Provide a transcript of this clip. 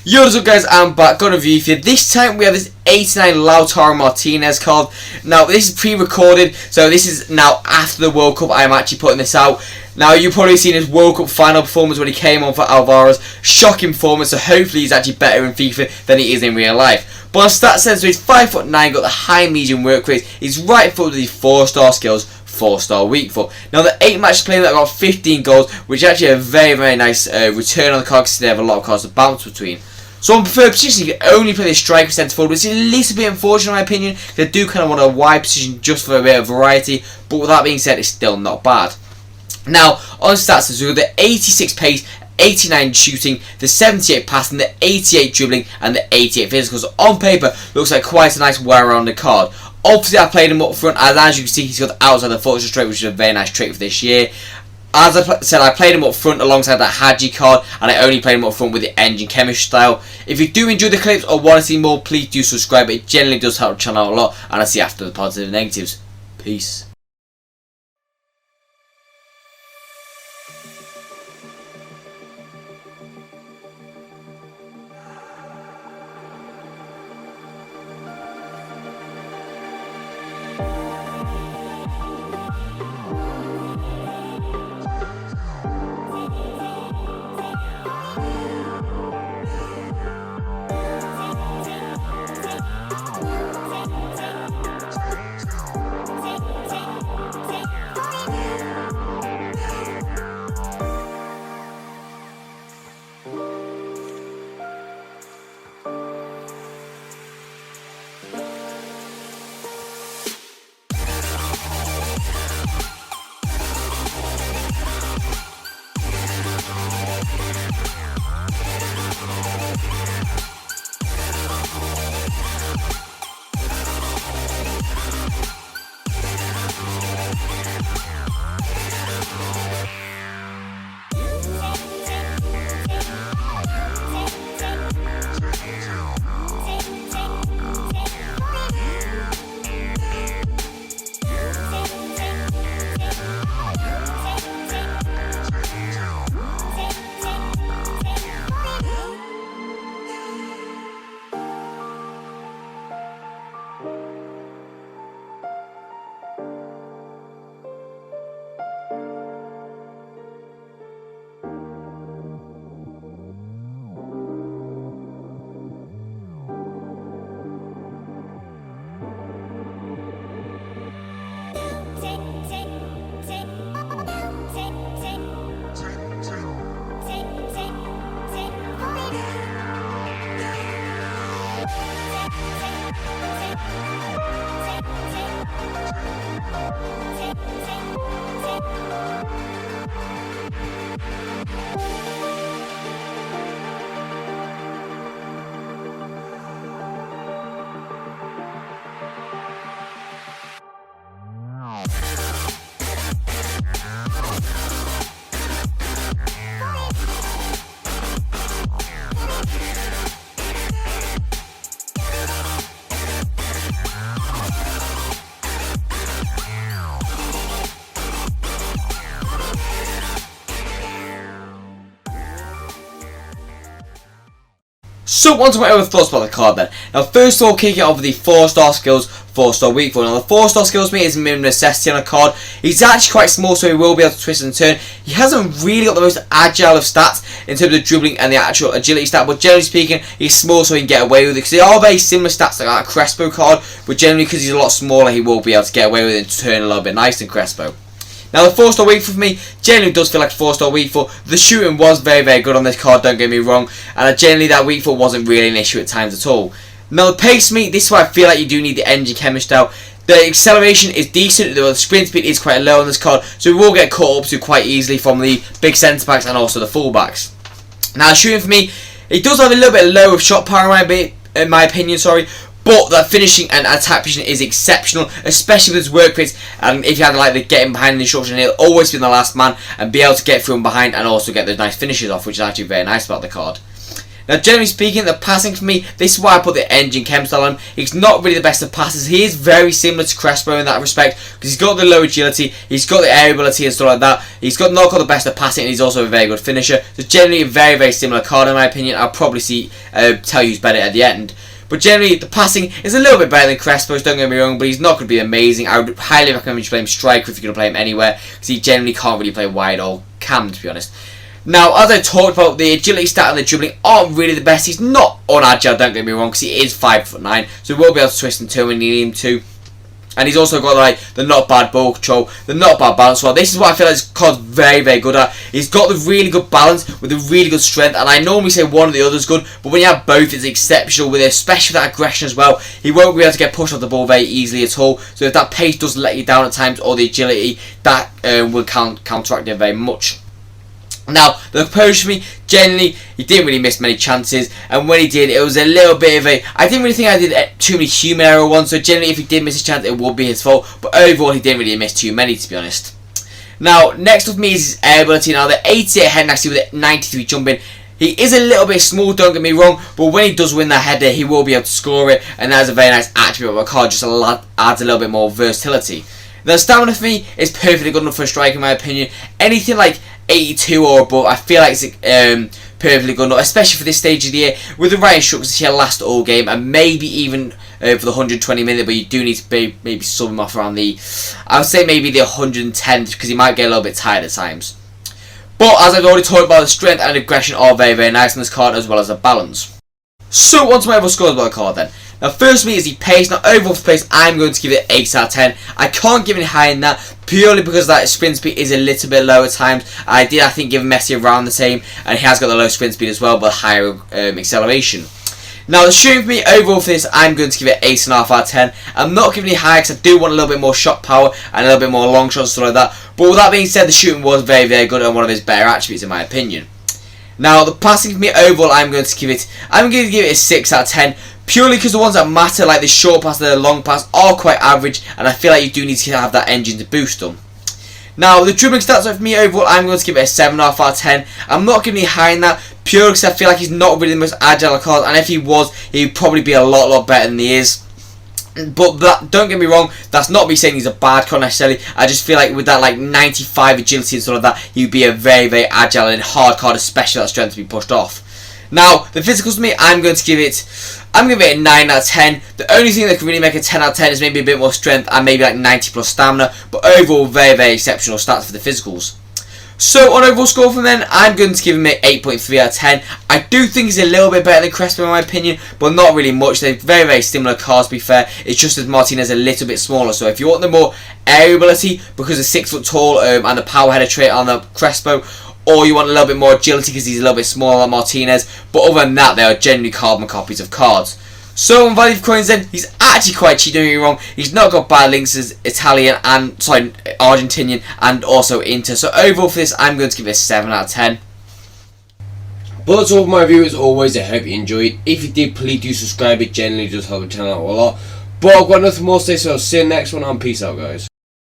Yo, what's up guys, I'm back, got a review for you. This time we have this 89 Lautaro Martinez card. Now this is pre-recorded, so this is now after the World Cup. I'm actually putting this out. Now you've probably seen his World Cup final performance when he came on for Alvarez. Shocking performance, so hopefully he's actually better in FIFA than he is in real life. But on stats sense, so he's 5'9", got the high medium work rate. He's right foot with these 4-star skills. 4-star weak foot. Now the 8 matches played that got 15 goals, which is actually a very nice return on the card because they have a lot of cards to bounce between. So on preferred position, you can only play the striker centre forward, which is a little bit unfortunate in my opinion, because I do kind of want a wide position just for a bit of variety, but with that being said, it's still not bad. Now, on stats, so we've got the 86 pace, 89 shooting, the 78 passing, the 88 dribbling, and the 88 physical. So on paper, looks like quite a nice wear-rounded card. Obviously, I played him up front, and as you can see, he's got the outside of the fortress trait, which is a very nice trait for this year. As I said, I played him up front alongside that Hadji card, and I only played him up front with the engine chemistry style. If you do enjoy the clips or want to see more, please do subscribe. It generally does help the channel out a lot, and I'll see you after the positives and negatives. Peace. So on to my other thoughts about the card then. Now first of all, kicking it off with the 4-star skills, 4-star weak foot. Now the 4-star skills for me is a minimum necessity on a card. He's actually quite small, so he will be able to twist and turn. He hasn't really got the most agile of stats in terms of dribbling and the actual agility stat, but generally speaking, he's small so he can get away with it, because they are very similar stats like that Crespo card, but generally because he's a lot smaller, he will be able to get away with it and turn a little bit nicer than Crespo. Now the 4-star weak foot for me generally does feel like a 4-star weak foot. The shooting was very good on this card, don't get me wrong, and generally that weak foot wasn't really an issue at times at all. Now the pace for me, this is why I feel like you do need the engine chemistry style. The acceleration is decent, the sprint speed is quite low on this card, so we will get caught up to quite easily from the big centre backs and also the full backs. Now shooting for me, it does have a little bit low of shot power in my opinion, but the finishing and attack position is exceptional, especially with his work rates. And if you had like the getting behind the instruction, he'll always be the last man and be able to get through and behind and also get those nice finishes off, which is actually very nice about the card. Now, generally speaking, the passing for me, this is why I put the engine chem style on him. He's not really the best of passes. He is very similar to Crespo in that respect, because he's got the low agility, he's got the air ability and stuff like that. He's not got the best of passing, and he's also a very good finisher. So generally a very, very similar card in my opinion. I'll probably tell you who's better at the end. But generally, the passing is a little bit better than Crespo's, don't get me wrong, but he's not going to be amazing. I would highly recommend you play him striker if you're going to play him anywhere, because he generally can't really play wide or cam, to be honest. Now, as I talked about, the agility stat and the dribbling aren't really the best. He's not unagile, don't get me wrong, because he is 5'9", so he will be able to twist and turn when you need him to. And he's also got like the not bad ball control, the not bad balance. Well, this is what I feel like this card's very, very good at. He's got the really good balance with the really good strength, and I normally say one or the other's good, but when you have both, it's exceptional with it, especially with that aggression as well. He won't be able to get pushed off the ball very easily at all. So if that pace does let you down at times, or the agility, that will counteract it very much. Now, the approach for me, generally, he didn't really miss many chances, and when he did, it was a little bit of a... I didn't really think I did too many human error ones, so generally, if he did miss a chance, it would be his fault, but overall, he didn't really miss too many, to be honest. Now, next with me is his air ability. Now, the 88 head actually with a 93 jumping. He is a little bit small, don't get me wrong, but when he does win that header, he will be able to score it, and that is a very nice attribute of a card, just adds a little bit more versatility. The stamina for me is perfectly good enough for a striker, in my opinion. Anything like 82 or above, I feel like it's perfectly good enough, especially for this stage of the year. With the right instructions, he'll last all game, and maybe even for the 120 minute, but you do need to maybe sub him off around the, I would say maybe the 110, because he might get a little bit tired at times. But as I've already talked about, the strength and aggression are very, very nice in this card, as well as the balance. So, on to my overall scores about the card then. Now, first for me is the pace. Now, overall for pace, I'm going to give it 8 out of 10. I can't give it higher than that, purely because that sprint speed is a little bit low at times. I think, give Messi around the same, and he has got the low sprint speed as well, but higher acceleration. Now, the shooting for me, overall for this, I'm going to give it 8.5 out of 10. I'm not giving it high, because I do want a little bit more shot power, and a little bit more long shots and stuff like that. But with that being said, the shooting was very, very good, and one of his better attributes, in my opinion. Now, the passing for me, overall, I'm going to give it a 6 out of 10. Purely because the ones that matter, like the short pass and the long pass, are quite average, and I feel like you do need to have that engine to boost them. Now, the dribbling stats for me overall, I'm going to give it a 7.5 out of 10. I'm not giving it higher than that, purely because I feel like he's not really the most agile of cards, and if he was, he'd probably be a lot better than he is. But don't get me wrong, that's not me saying he's a bad card necessarily. I just feel like with that like 95 agility and stuff like that, he'd be a very, very agile and hard card, especially that strength to be pushed off. Now, the physicals to me, I'm going to give it a 9 out of 10. The only thing that can really make a 10 out of 10 is maybe a bit more strength and maybe like 90 plus stamina. But overall, very, very exceptional stats for the physicals. So, on overall score from then, I'm going to give him an 8.3 out of 10. I do think he's a little bit better than Crespo in my opinion, but not really much. They're very, very similar cards, to be fair. It's just that Martinez is a little bit smaller. So, if you want the more air ability, because he's 6 foot tall and the power header trait on the Crespo, or you want a little bit more agility because he's a little bit smaller than Martinez. But other than that, they are genuinely carbon copies of cards. So on value for coins then, he's actually quite cheap, don't get me wrong. He's not got bad links as Argentinian and also Inter. So overall for this, I'm going to give it a 7 out of 10. But that's all for my review as always. I hope you enjoyed. If you did, please do subscribe. It generally does help the channel out a lot. But I've got nothing more to say, so I'll see you next one, and peace out, guys.